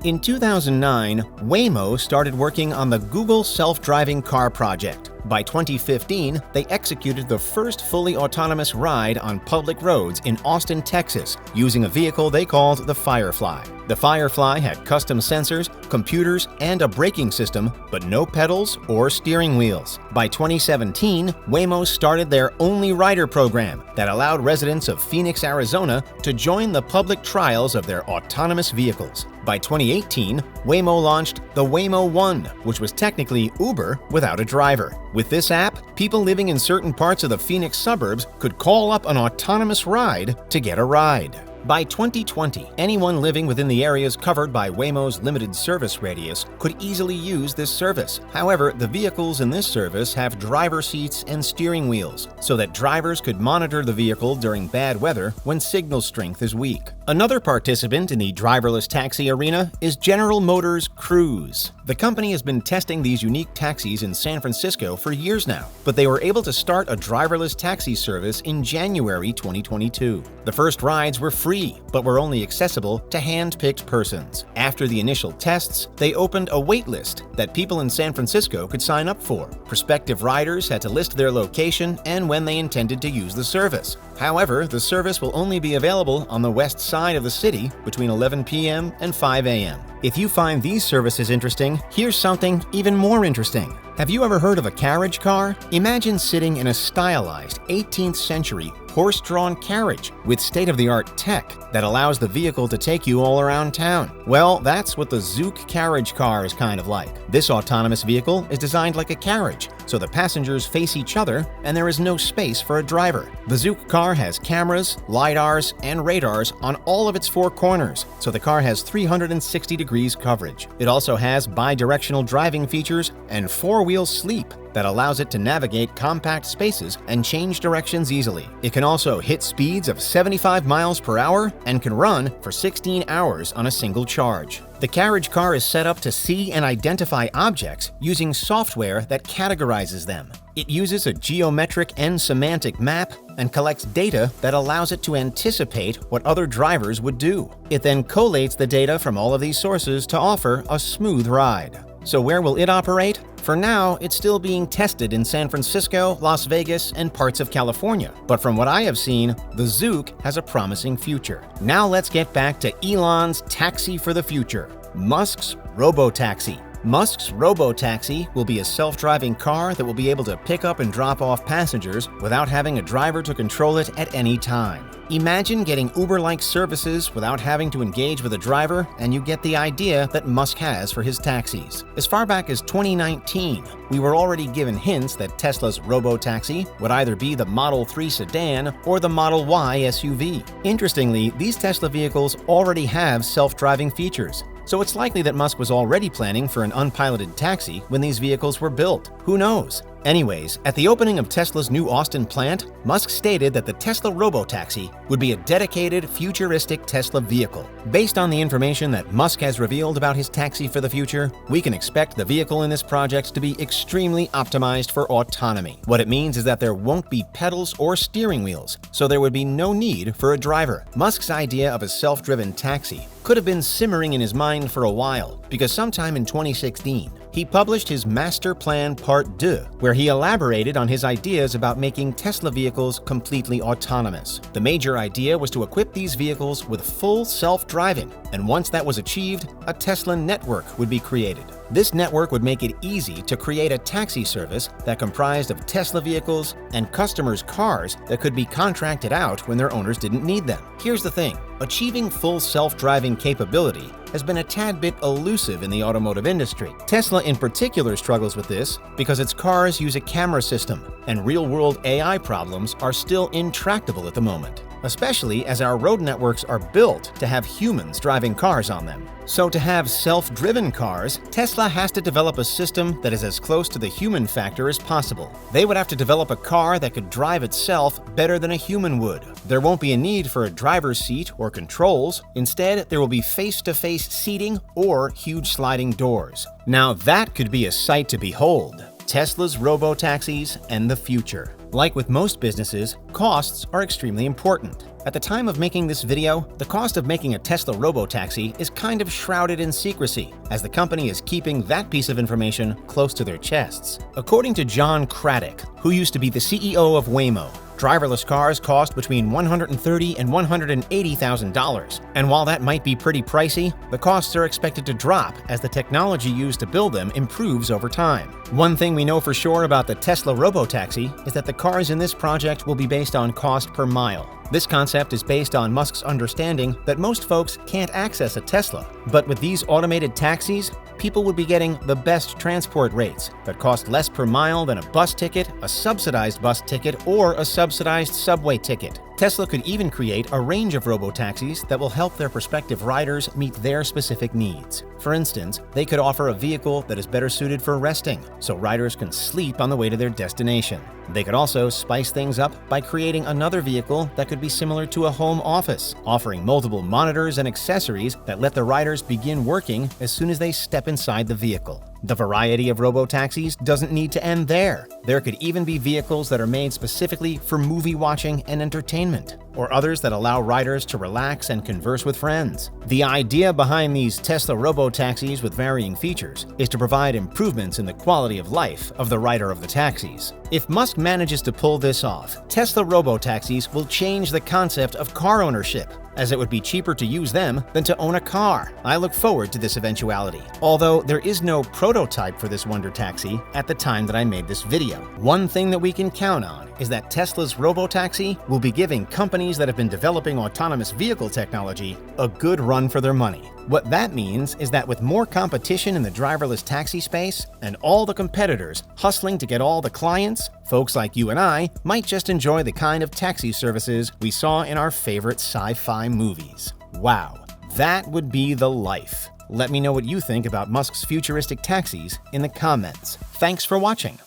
In 2009, Waymo started working on the Google self-driving car project. By 2015, they executed the first fully autonomous ride on public roads in Austin, Texas, using a vehicle they called the Firefly. The Firefly had custom sensors, computers, and a braking system, but no pedals or steering wheels. By 2017, Waymo started their Only Rider program that allowed residents of Phoenix, Arizona to join the public trials of their autonomous vehicles. By 2018, Waymo launched the Waymo One, which was technically Uber without a driver. With this app, people living in certain parts of the Phoenix suburbs could call up an autonomous ride to get a ride. By 2020, anyone living within the areas covered by Waymo's limited service radius could easily use this service. However, the vehicles in this service have driver seats and steering wheels, so that drivers could monitor the vehicle during bad weather when signal strength is weak. Another participant in the driverless taxi arena is General Motors Cruise. The company has been testing these unique taxis in San Francisco for years now, but they were able to start a driverless taxi service in January 2022. The first rides were free, but were only accessible to hand-picked persons. After the initial tests, they opened a wait list that people in San Francisco could sign up for. Prospective riders had to list their location and when they intended to use the service. However, the service will only be available on the west side of the city between 11 p.m. and 5 a.m. If you find these services interesting, here's something even more interesting. Have you ever heard of a carriage car? Imagine sitting in a stylized 18th century horse-drawn carriage with state-of-the-art tech that allows the vehicle to take you all around town. Well, that's what the Zook carriage car is kind of like. This autonomous vehicle is designed like a carriage, so the passengers face each other and there is no space for a driver. The Zook car has cameras, lidars, and radars on all of its four corners, so the car has 360 degrees coverage. It also has bi-directional driving features and four-wheel sleep that allows it to navigate compact spaces and change directions easily. It can also hit speeds of 75 miles per hour and can run for 16 hours on a single charge. The carriage car is set up to see and identify objects using software that categorizes them. It uses a geometric and semantic map and collects data that allows it to anticipate what other drivers would do. It then collates the data from all of these sources to offer a smooth ride. So where will it operate? For now, it's still being tested in San Francisco, Las Vegas, and parts of California. But from what I have seen, the Zook has a promising future. Now let's get back to Elon's taxi for the future, Musk's robotaxi. Musk's robotaxi will be a self-driving car that will be able to pick up and drop off passengers without having a driver to control it at any time. Imagine getting Uber-like services without having to engage with a driver, and you get the idea that Musk has for his taxis. As far back as 2019, we were already given hints that Tesla's robotaxi would either be the Model 3 sedan or the Model Y SUV. Interestingly, these Tesla vehicles already have self-driving features, so it's likely that Musk was already planning for an unpiloted taxi when these vehicles were built. Who knows? Anyways, at the opening of Tesla's new Austin plant, Musk stated that the Tesla robotaxi would be a dedicated, futuristic Tesla vehicle. Based on the information that Musk has revealed about his taxi for the future, we can expect the vehicle in this project to be extremely optimized for autonomy. What it means is that there won't be pedals or steering wheels, so there would be no need for a driver. Musk's idea of a self-driven taxi could have been simmering in his mind for a while, because sometime in 2016, he published his Master Plan Part 2, where he elaborated on his ideas about making Tesla vehicles completely autonomous. The major idea was to equip these vehicles with full self-driving, and once that was achieved, a Tesla network would be created. This network would make it easy to create a taxi service that comprised of Tesla vehicles and customers' cars that could be contracted out when their owners didn't need them. Here's the thing. Achieving full self-driving capability has been a tad bit elusive in the automotive industry. Tesla in particular struggles with this because its cars use a camera system, and real-world AI problems are still intractable at the moment, especially as our road networks are built to have humans driving cars on them. So to have self-driven cars, Tesla has to develop a system that is as close to the human factor as possible. They would have to develop a car that could drive itself better than a human would. There won't be a need for a driver's seat or controls. Instead, there will be face-to-face seating or huge sliding doors. Now that could be a sight to behold. Tesla's robotaxis and the future. Like with most businesses, costs are extremely important. At the time of making this video, the cost of making a Tesla robotaxi is kind of shrouded in secrecy, as the company is keeping that piece of information close to their chests. According to John Craddock, who used to be the CEO of Waymo, driverless cars cost between $130,000 and $180,000, and while that might be pretty pricey, the costs are expected to drop as the technology used to build them improves over time. One thing we know for sure about the Tesla robotaxi is that the cars in this project will be based on cost per mile. This concept is based on Musk's understanding that most folks can't access a Tesla, but with these automated taxis, people would be getting the best transport rates that cost less per mile than a bus ticket, a subsidized bus ticket, or a subsidized subway ticket. Tesla could even create a range of robotaxis that will help their prospective riders meet their specific needs. For instance, they could offer a vehicle that is better suited for resting, so riders can sleep on the way to their destination. They could also spice things up by creating another vehicle that could be similar to a home office, offering multiple monitors and accessories that let the riders begin working as soon as they step inside the vehicle. The variety of robotaxis doesn't need to end there. There could even be vehicles that are made specifically for movie watching and entertainment, or others that allow riders to relax and converse with friends. The idea behind these Tesla robotaxis with varying features is to provide improvements in the quality of life of the rider of the taxis. If Musk manages to pull this off, Tesla robotaxis will change the concept of car ownership, as it would be cheaper to use them than to own a car. I look forward to this eventuality, although there is no prototype for this wonder taxi at the time that I made this video. One thing that we can count on is that Tesla's robotaxi will be giving companies that have been developing autonomous vehicle technology a good run for their money. What that means is that with more competition in the driverless taxi space and all the competitors hustling to get all the clients, folks like you and I might just enjoy the kind of taxi services we saw in our favorite sci-fi movies. Wow, that would be the life. Let me know what you think about Musk's futuristic taxis in the comments. Thanks for watching.